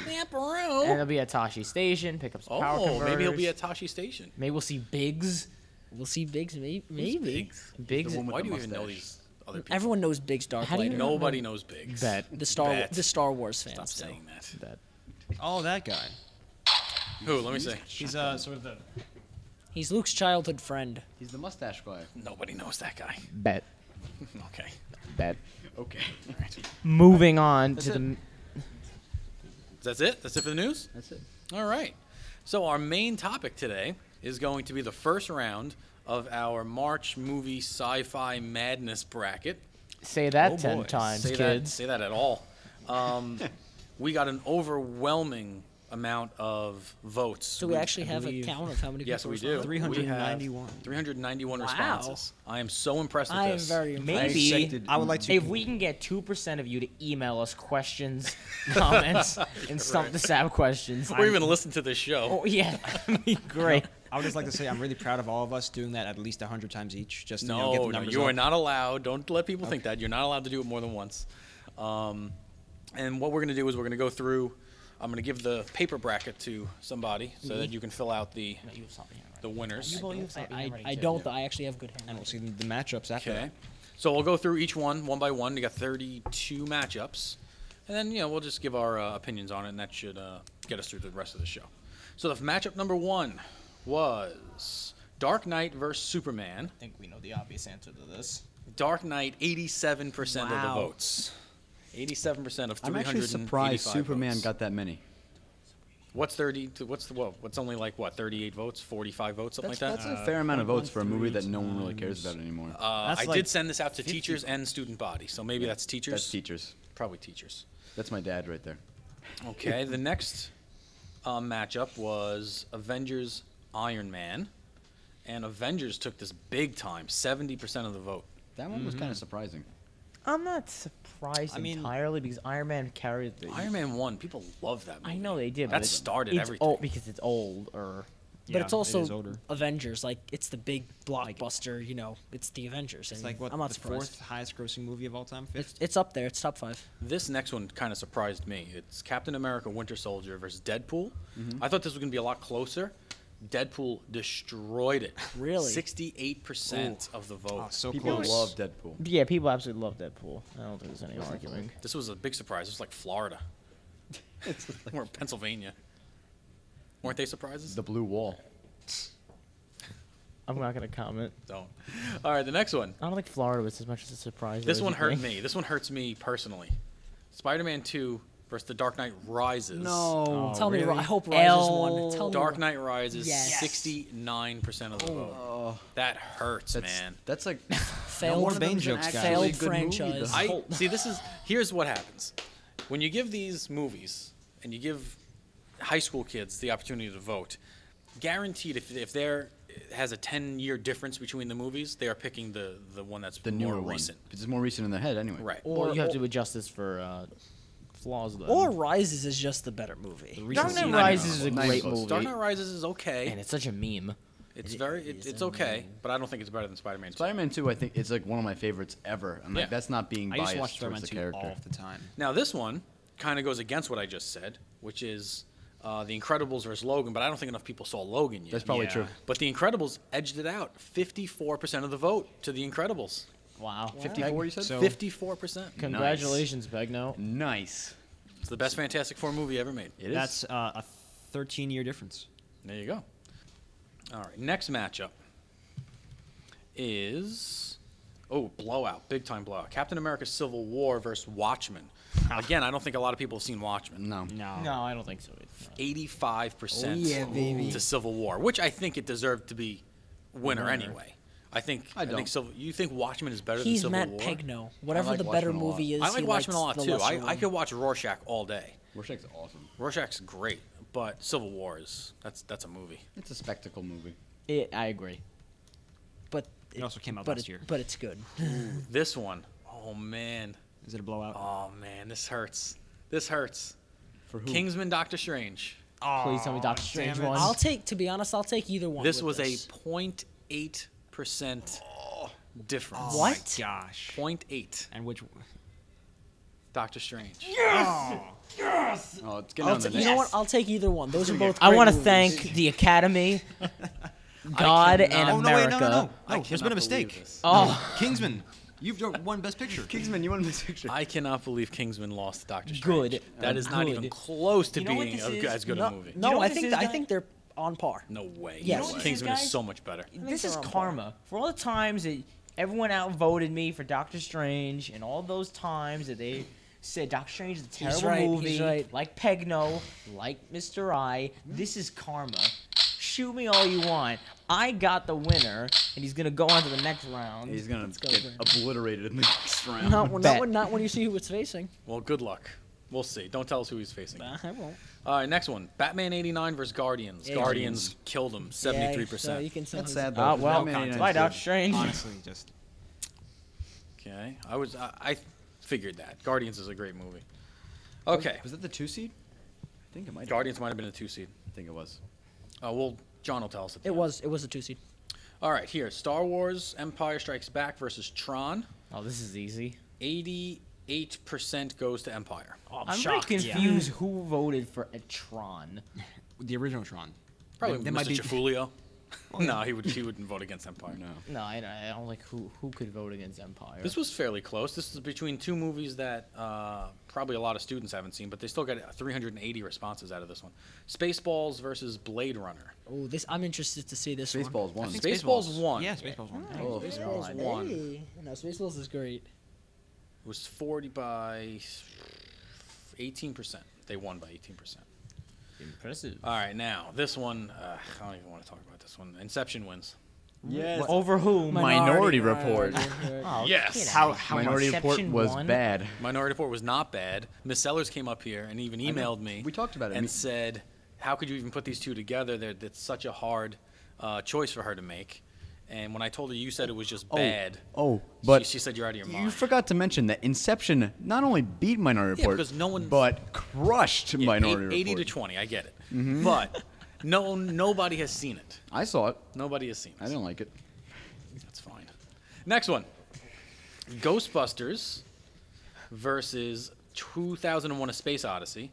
Yep, it'll be at Tashi Station. Pick up some power Oh, converters. maybe he'll be at Tashi Station. Maybe we'll see Biggs. We'll see Biggs, maybe. Biggs. Biggs. The one with Why the do you even know mustache. these other people? Everyone knows Biggs Darth How do you Vader. know? Nobody knows Biggs. Bet. The Bet. Star Wars Stop fans. do. saying that. Bet. Oh, that guy. Who? Let me see. He's sort of the. He's Luke's childhood friend. He's the mustache guy. Nobody knows that guy. Bet. Okay. Bet. Okay. Moving on to the. That's it? That's it for the news? That's it. All right. So our main topic today is going to be the first round of our March movie sci-fi madness bracket. Say that Oh, 10 boy. times, say kids. Say that at all. We got an overwhelming amount of votes. So we actually have a believe- count of how many Yes, people we responded? do. 391. We have 391 Wow. responses. I am so impressed with I am this. very impressed. Maybe I would like to. if we can get 2% of you to email us questions, comments, and stump the Sab questions. Or even listen to this show. Oh, yeah, that'd be great. I would just like to say I'm really proud of all of us doing that at least 100 times each. Just to, No, get the no, numbers you are up. not allowed. Don't let people think that. You're not allowed to do it more than once. And what we're going to do is we're going to go through. I'm going to give the paper bracket to somebody so that you can fill out the winners. I don't. I actually have good And hand. we'll see the matchups after Okay. that. So we'll go through each one by one. We got 32 matchups. And then, we'll just give our opinions on it, and that should get us through the rest of the show. So the matchup number 1 was Dark Knight versus Superman. I think we know the obvious answer to this. Dark Knight, 87% of the Wow. votes. 87% of 385 I'm actually surprised Superman votes. got that many. What's 30? What's only like what? 38 votes, 45 votes, something That's, like that's that. a fair amount of votes for a movie that no one really cares about anymore. That's I like did send this out to 50 teachers and student body, so maybe that's teachers. That's teachers. Probably teachers. That's my dad right there. Okay, the next matchup was Avengers Iron Man, and Avengers took this big time, 70% of the vote. That one was kind of surprising. I'm not surprised entirely because Iron Man carried the. Iron Man 1, people love that movie. I know they did. That but started it's everything. Old because it's old, or But it's also older. Avengers. Like it's the big blockbuster. It's the Avengers. It's And like what I'm not the surprised. 4th highest grossing movie of all time. 5th. It's up there. It's top 5. This next one kind of surprised me. It's Captain America Winter Soldier versus Deadpool. I thought this was going to be a lot closer. Deadpool destroyed it. Really? 68% of the vote. So People close. love Deadpool. yeah, people absolutely love Deadpool. I don't think there's any arguing. This was a big surprise. It was like Florida. Or Pennsylvania. Weren't they surprises? The Blue Wall. I'm not gonna comment. Don't. All right, the next one. I don't think Florida was as much as a surprise. This as one you hurt think. me. This one hurts me personally. Spider-Man 2 versus The Dark Knight Rises. No. Tell me, really? I hope Rises won. L. Tell me, Dark Knight Rises, Yes. 69% of the vote. Oh, That hurts, man. that's like failed, more Bane jokes, guys. failed Actually a good movie, franchise. though. Here's what happens. When you give these movies and you give high school kids the opportunity to vote, guaranteed if there has a 10-year difference between the movies, they are picking the one that's the more newer one. recent. It's more recent in their head anyway. Right. Or you have to adjust this for flaws. Then. Or Rises is just the better movie. Dark Knight Not Rises even is a close. great Not even movie, Dark Knight Rises is okay. and it's such a meme. It's okay, but I don't think it's better than Spider-Man 2. Spider-Man 2, I think it's like one of my favorites ever, and like, Yeah. that's not being I used to watch biased Spider-Man towards the 2 character. all the time. Now this one kind of goes against what I just said, which is The Incredibles versus Logan, but I don't think enough people saw Logan yet. That's probably Yeah. true. But The Incredibles edged it out. 54% of the vote to The Incredibles. Wow. 54, you said? So- 54%. Congratulations, Pegno. Nice. It's the best Fantastic Four movie ever made. It is. That's a 13-year difference. There you go. All right, next matchup is blowout, big time blowout. Captain America: Civil War versus Watchmen. Again, I don't think a lot of people have seen Watchmen. no. No, I don't think so. 85% Oh, yeah, baby. to Civil War, which I think it deserved to be winner anyway. I think don't. You think Watchmen is better He's than Civil meant War? Pegno. Whatever like the better Watchmen a lot. movie is, I like he Watchmen a likes lot the too. lesser I one. could watch Rorschach all day. Rorschach's awesome. Rorschach's great, but Civil War is that's a movie. It's a spectacle movie. I agree. But It also came out but last year. But it's good. This one, oh man, Is it a blowout? oh man, this hurts. This hurts. For who? Kingsman, Doctor Strange. Please tell me Doctor Strange damn it. won. To be honest, I'll take either one. This with was this. a 0.8% difference. What? Oh Gosh. 0.8. And which? Doctor Strange. Oh, it's getting on the You next. know what? I'll take either one. Those are both. I great want to movies. thank the Academy, God, and cannot- Oh no! America. Wait, no! I There's been cannot a mistake. believe this. Oh, Kingsman, you've won Best Picture. Kingsman, you won this picture. I cannot believe Kingsman lost to Doctor Strange. Good. That is not Good. even close to You know what being this is? as good a movie. No, know what I this think is, I guys? think they're on par. No way. Yes. No You know way. what this is, Kingsman is guys? so much better. this is they're on karma. For all the times that everyone outvoted me for Doctor Strange, and all those times that they said Doctor Strange is a terrible right, he's movie, right. like Pegno, like Mr. I, this is karma. Shoot me all you want. I got the winner, and he's gonna go on to the next round. He's gonna go, get Brandon. obliterated in the next round. Not when you see who it's facing. Well, good luck. We'll see. Don't tell us who he's facing. I won't. All right, next one. Batman 89 versus Guardians. Yeah, Guardians killed him, 73%. So you can tell That's who's- sad though. Oh 'cause well, Batman 89 bye, is Doctor good. Strange. Honestly, just Okay. I figured that. Guardians is a great movie. Okay. Was that the 2 seed? I think it might. Guardians might have been a 2 seed. I think it was. John will tell us. at the It end. was a 2 seed. All right, here. Star Wars Empire Strikes Back versus Tron. Oh, this is easy. 88% goes to Empire. Oh, I'm shocked. very confused who voted for a Tron. the original Tron. Probably They Mr. might be- Chifulio. No, he wouldn't vote against Empire. No. No, I don't like who could vote against Empire. This was fairly close. This is between two movies that probably a lot of students haven't seen, but they still got 380 responses out of this one. Spaceballs versus Blade Runner. Oh, I'm interested to see this one. Spaceballs won. Spaceballs won. Yeah, Spaceballs won. Oh, Spaceballs won. It Hey. No, Spaceballs is great. was 40 by 18%. They won by 18%. impressive. All right, now this one. I don't even want to talk about this one. Inception wins. Yes. Over whom? Minority Report. Oh, Yes. get How- out. how Minority Report Inception was won? bad. Minority Report was not bad. Miss Sellers came up here and even emailed me. We talked about it. and said, "How could you even put these two together? That's such a hard choice for her to make." And when I told her you said it was just bad, but she said you're out of your you mind. forgot to mention that Inception not only beat Minority Yeah, Report, because no one- but crushed Yeah, Minority Report. 80 to 20, I get it. But nobody has seen it. I saw it. Nobody has seen it. I didn't like it. That's fine. Next one. Ghostbusters versus 2001: A Space Odyssey.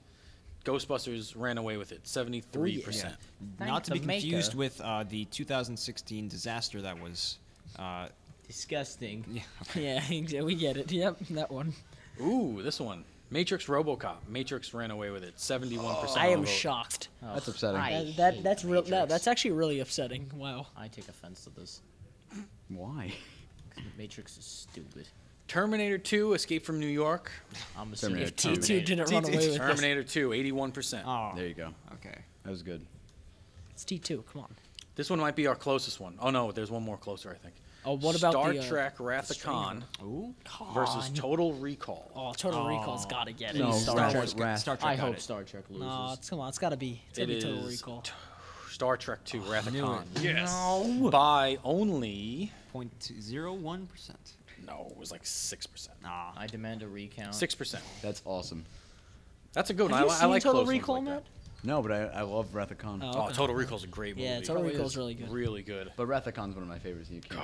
Ghostbusters ran away with it, 73%. Not to the be confused maker. with the 2016 disaster that was. Disgusting. Yeah. Yeah, we get it. Yep, that one. Ooh, this one. Matrix RoboCop. Matrix ran away with it, 71%. I of am the vote. shocked. Oh, That's upsetting. I That's hate real. No, Matrix. that's actually really upsetting. Wow. I take offense to this. Why? 'Cause Matrix is stupid. Terminator 2, Escape from New York. I'm assuming Terminator it's T2 didn't run away with this. Terminator 2, 81%. Oh. There you go. Okay. That was good. It's T2. Come on. This one might be our closest one. Oh no, there's one more closer, I think. Oh, what about Star the Trek Wrath of Khan Ooh. versus Total Recall? Oh, Total Recall's got to get it. No, Star Wrath. Trek. Star Trek I got hope it. Star Trek loses. No, come on. It's got to be. It's got to It be Total is Recall. Star Trek 2, Wrath of Knew Khan. it. Yes. No. By only 0.01%. no, it was like 6%. Nah. I demand a recount. 6%. That's awesome. That's a good one. Have you I seen like Total close ones Recall, like Matt? that. No, but I love Wrath of Khan. Oh. Oh, Okay. Total Recall's a great movie. Yeah, Total Recall's really good. Really good. But Wrath of Khan's one of my favorites. You can't.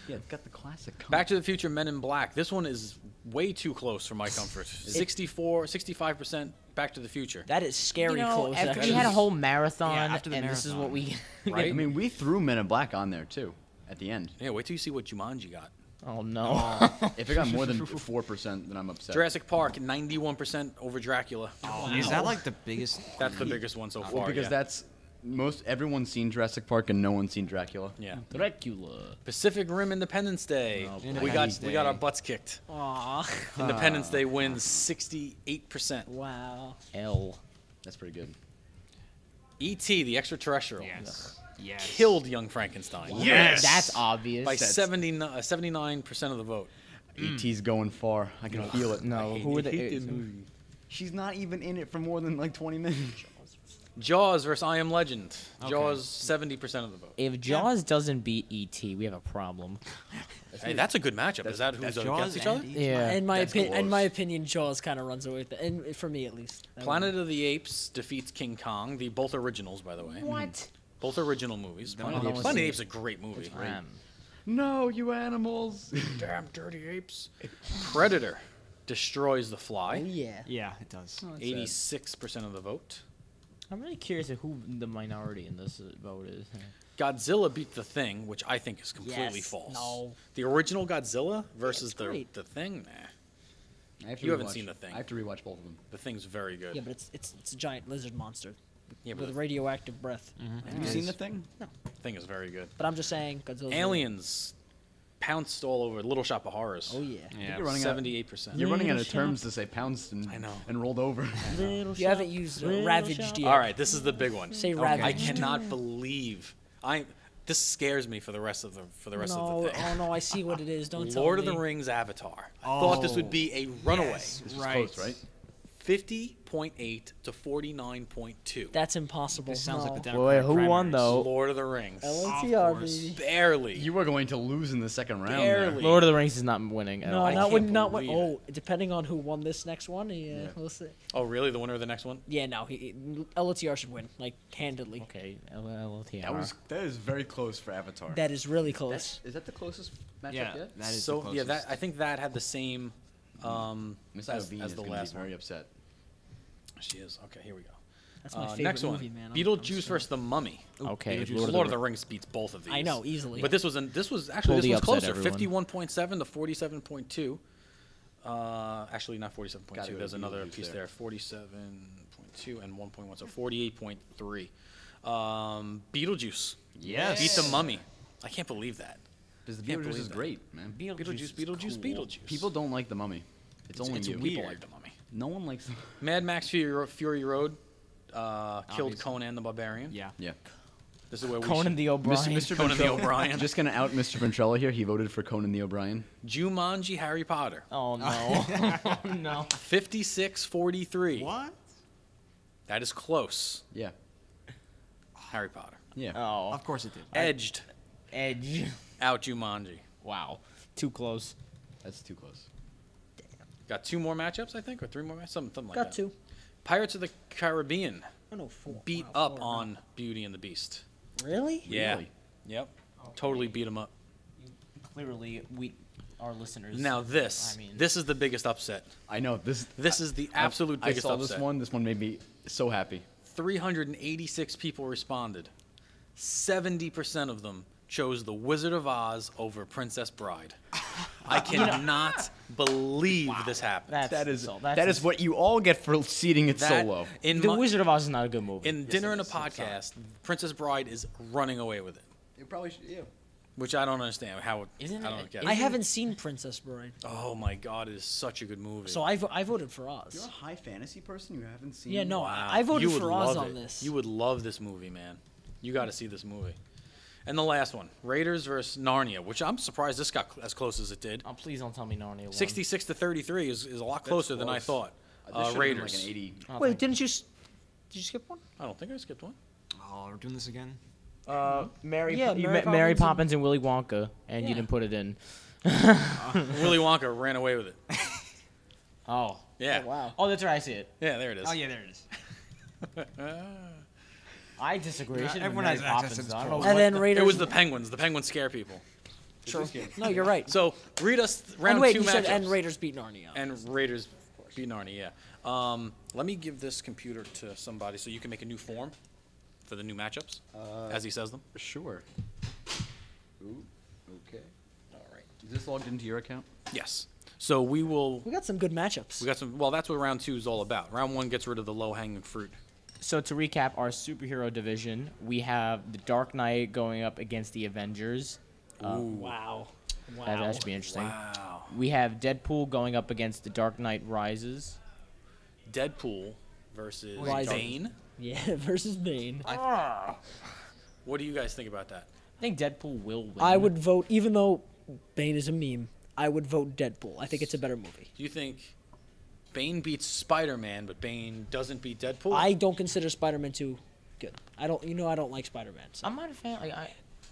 Yeah, it's got the classic. Khan. Back to the Future, Men in Black. This one is way too close for my comfort. 65% Back to the Future. That is scary close. after actually. we had a whole marathon, Yeah, after the and this is what we. Right? I mean, we threw Men in Black on there too, at the end. Yeah, wait till you see what Jumanji got. Oh no. If it got more than 4%, then I'm upset. Jurassic Park, 91% over Dracula. Oh, is that like the biggest? That's the biggest one so far. Well, because yeah. that's everyone's seen Jurassic Park and no one's seen Dracula. Yeah. Dracula. Pacific Rim Independence Day. Oh, we Independence got our Day. butts kicked. Aw. Independence Day wins 68%. Wow. L. That's pretty good. E.T. the Extraterrestrial Yes. Yes. killed Young Frankenstein. Yes. That's obvious. By That's- 79% of the vote. E.T.'s going far. I can feel it. No, who are I hate they? this movie. She's not even in it for more than like 20 minutes. Jaws versus I Am Legend. Okay. Jaws 70% of the vote. If Jaws doesn't beat E.T., we have a problem. Hey, that's a good matchup. Is that who's That's against Jaws each other? and E.T. Yeah. In my That's opinion, close. Jaws kind of runs away with it, and for me at least. That Planet of the Apes defeats King Kong. The both originals, by the way. What? Both original movies. Planet one of was the the- Apes is a great movie. No, you animals. Damn dirty apes. Predator destroys The would- Fly. Oh yeah. Yeah, it does. 86% of the vote. I'm really curious of who the minority in this vote is. Godzilla beat The Thing, which I think is completely Yes. false. No. The original Godzilla versus it's great. the Thing, nah. I have to You haven't rewatch- seen The Thing. I have to rewatch both of them. The Thing's very good. Yeah, but it's a giant lizard monster Yeah, but with The radioactive breath. Have you seen the thing? Thing is very good. But I'm just saying, Godzilla's Aliens pounced all over Little Shop of Horrors. Oh yeah. Yeah. You're running out. 78%. You're running out of Little terms to say pounced and, I know. and rolled over. You haven't used ravaged yet. All right, this is the big one. Say I ravaged. cannot believe this scares me for the rest of the rest No, of the thing. oh no, I see what it is. Don't tell Lord of me. the Rings Avatar. I thought this would be a runaway. Yes, This was right. close, right? 50.8 to 49.2. That's impossible. This sounds no. like the Wait, Democratic who won primaries. though? Lord of the Rings. LNTR, course. baby. Barely. You were going to lose in the second round. Barely. There. Lord of the Rings is not winning at No, all. I not can't when, not when. believe Oh, depending on who won this next one, yeah, we'll see. Oh, really? The winner of the next one? Yeah, no, LTR should win, like handedly. Okay, LLTR. That is very close for Avatar. That is really close. Is that the closest matchup Yeah, yet? that is So the yeah, closest. I think that had the same Miss as Iovine the is gonna last be one. very upset. She is. Okay, here we go. That's my favorite next movie, one. man. Beetlejuice versus the Mummy. Okay, Beetlejuice. Lord of the Rings beats both of these. I know, easily. But this was actually Pull this the was upset, closer. everyone. 51.7 to 47.2. Actually, not 47.2. Gotta go There's to another Beetlejuice piece there. there. 47.2 and 1.1, so 48.3. Beetlejuice Yes. beat the Mummy. I can't believe that. Because the Can't Beetlejuice believe is that. great, man. Beetlejuice, Beetlejuice. People don't like the Mummy. It's only it's you. People like the Mummy. No one likes. Mad Max Fury Road killed Obviously. Conan the Barbarian. Yeah. Yeah. This is where we Conan the O'Brien. Conan the O'Brien. Just gonna out Mr. Ventrella here. He voted for Conan the O'Brien. Jumanji, Harry Potter. Oh no. No. 56-43. What? That is close. Yeah. Harry Potter. Yeah. Oh. Of course it did. Edged Edge. out Jumanji. Wow. Too close. That's too close. Got two more matchups, I think, or three more matchups, something like Got that. two. Pirates of the Caribbean Oh no, four. beat Wow, up four. on Beauty and the Beast. Really? Yeah. Really? Yep. Totally beat them up. Clearly, our listeners. Now this, I mean, this is the biggest upset. I know this. This is the absolute I biggest saw upset. this one. This one made me so happy. 386 people responded. 70% of them chose The Wizard of Oz over Princess Bride. I cannot believe this happened. That is what you all get for seating it That- solo. In The my- Wizard of Oz is not a good movie. in Dinner and a Podcast, Princess Bride is running away with it. It probably should. Yeah. which I don't understand how. Isn't I don't it- get I it. haven't seen Princess Bride, Oh my God, it is such a good movie. so I voted for You're Oz. a high fantasy person. You haven't seen. Yeah, no, Wow. I voted You would for Oz love on it. this. You would love this movie, man. You got to see this movie. And the last one, Raiders versus Narnia, which I'm surprised this got as close as it did. Oh, please don't tell me Narnia won. 66 to 33 is a lot closer than I close. thought. This should've been Raiders. like an 80. Oh, Wait, thank did you skip one? I don't think I skipped one. Oh, we're doing this again. Mary, Yeah, you Mary met Mary Poppins and- Poppins and Willy Wonka, and you Yeah. didn't put it in. Willy Wonka ran away with it. Oh. Yeah. Oh, wow. Oh, that's right. I see it. Yeah, there it is. Oh yeah, there it is. I disagree. Yeah, It should have been everyone Mary has access Poppins. to this though. I don't know program. And what then Raiders. It was the Penguins. The Penguins scare people. True. No, you're right. So read us round and wait, two you said matchups. and Raiders beat Narnia. And Raiders beat Narnia, yeah. Let me give this computer to somebody so you can make a new form for the new matchups as he says them. Sure. Ooh. Okay. All right. Is this logged into your account? Yes. So we will. We got some good matchups. We got some. Well, that's what round 2 is all about. Round 1 gets rid of the low-hanging fruit. So to recap our superhero division, we have the Dark Knight going up against the Avengers. Wow. That should be interesting. Wow. We have Deadpool going up against the Dark Knight Rises. Deadpool versus Rising. Bane. Yeah, versus Bane. What do you guys think about that? I think Deadpool will win. I would vote, even though Bane is a meme, I would vote Deadpool. I think it's a better movie. Do you think Bane beats Spider-Man, but Bane doesn't beat Deadpool? I don't consider Spider-Man 2 good. I don't like Spider-Man. So. I'm not a fan.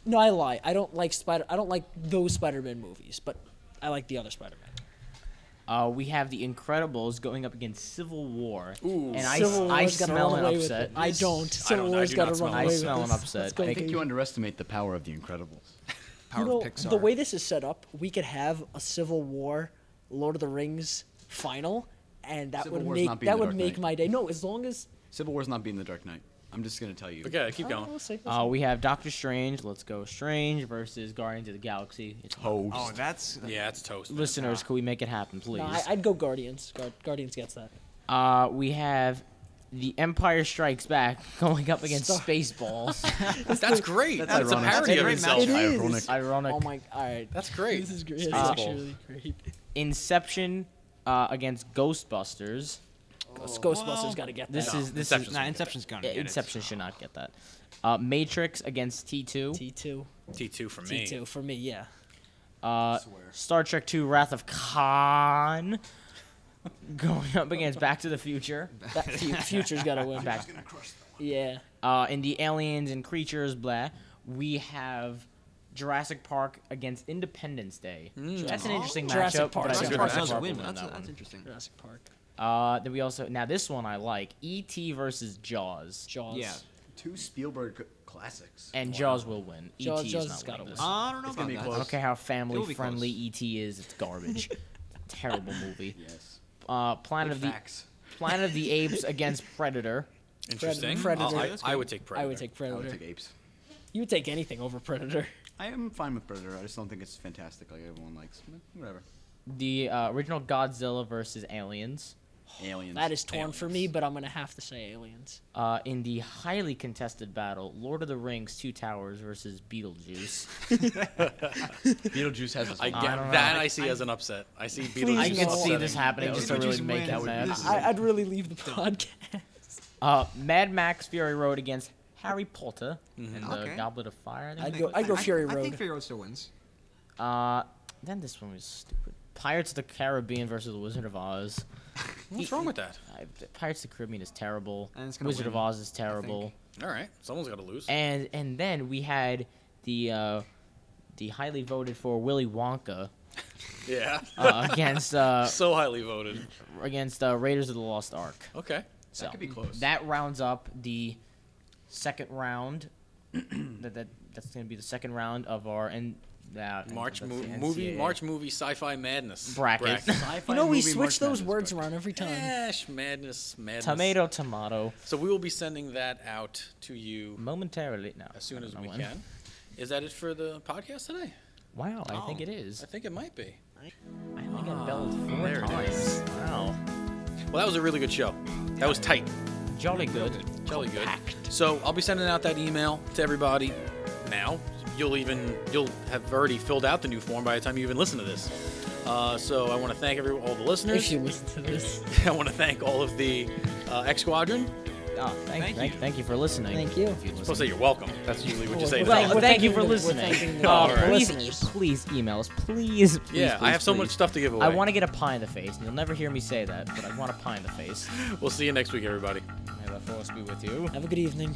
No, I lie. I don't like those Spider-Man movies, but I like the other Spider-Man. We have the Incredibles going up against Civil War. Ooh. And Civil I War's gotta smell run an away with upset. it. I don't. Civil I War's do got not to run smell away it. with I smell this. an upset. Let's go, I I think you baby. underestimate the power of the Incredibles. Power You know, of Pixar. the way this is set up, we could have a Civil War, Lord of the Rings final, and that Civil would War's make not being the Dark make Knight. my day. No, as long as Civil War's not being the Dark Knight. I'm just gonna tell you. Okay, keep going. We'll see. We have Doctor Strange. Let's go Strange versus Guardians of the Galaxy. It's Host. Oh, that's. Yeah, it's toast. man. Listeners, can we make it happen, please? No, I'd go Guardians. Guardians gets that. We have The Empire Strikes Back going up against Stop. Spaceballs. That's great. That's That's a ironic. parody of Great himself. It is. Ironic. Ironic. Oh my! All right. That's great. This is great. It's Spaceballs. actually really great. Inception against Ghostbusters. Ghostbusters got to get that. This is Inception's Nah, Inception's gonna get it. Inception should not get that. Matrix against T2. T2. T2 for me. T2 for me. Yeah. Star Trek II: Wrath of Khan going up against Back to the Future. That Future's got to win. Back. Yeah. In the Aliens and Creatures, blah, we have Jurassic Park against Independence Day. That's an interesting Jurassic matchup. Park. But I Jurassic think Park Jurassic does Park win. will win that That's one. interesting. Jurassic Park. Then we also now this one I like E.T. versus Jaws, Jaws. Yeah. 2 Spielberg classics. and Jaws will win. Jaws- E.T. Jaws is has not gotta winning win. this. I don't know It's gonna about be that. I don't care how family It'll be friendly E.T. is. It's garbage. Terrible movie. Yes. Planet Good of facts. the Planet of the Apes against Predator. Interesting. Predator. I would take Predator. I would take I would Predator. take apes. You would take anything over Predator. I am fine with Predator. I just don't think it's fantastic like everyone likes. But whatever. The original Godzilla versus Aliens. Aliens. That is torn for me, but I'm gonna have to say Aliens. In the highly contested battle, Lord of the Rings: Two Towers versus Beetlejuice. Beetlejuice has this I one. get don't know. that. I see as an upset. I see Beetlejuice. I can no. see this happening Yeah, just to really Beetlejuice make it wins. mad. This is- I'd really leave the podcast. Mad Max: Fury Road against Harry Potter and the Okay. Goblet of Fire. I I'd think. go Fury I Road. think Fury Road still wins. Then this one was stupid. Pirates of the Caribbean versus the Wizard of Oz. What's wrong with that? Pirates of the Caribbean is terrible. And it's gonna Wizard of win, Oz is terrible. All right, someone's got to lose. And then we had the highly voted for Willy Wonka Yeah. against So highly voted. Raiders of the Lost Ark. Okay. So could be close. That rounds up the second round. That's going to be the second round of our March that's the movie. NCAA March movie Sci-Fi Madness bracket. You know, we switch those words around every time. Ash Madness. Tomato. So we will be sending that out to you Momentarily now. as soon I as don't we know when. can. Is that it for the podcast today? Wow, I think it is. I think it might be. I only got belled 4 there it times. is. Wow. Well, that was a really good show. That was tight. Jolly good. Jolly good. So I'll be sending out that email to everybody now, you'll have already filled out the new form by the time you even listen to this. So I want to thank all the listeners. If you listen to this. I want to thank all of the X-Squadron. Oh, thank you for listening. Thank you. You're supposed to say you're welcome. That's usually what you say. Well, We're thank you thanking for the- we're listening. thanking the listeners. Please email us. Please. Yeah, I have so much stuff to give away. I want to get a pie in the face. And you'll never hear me say that, but I want a pie in the face. We'll see you next week, everybody. May the force be with you. Have a good evening.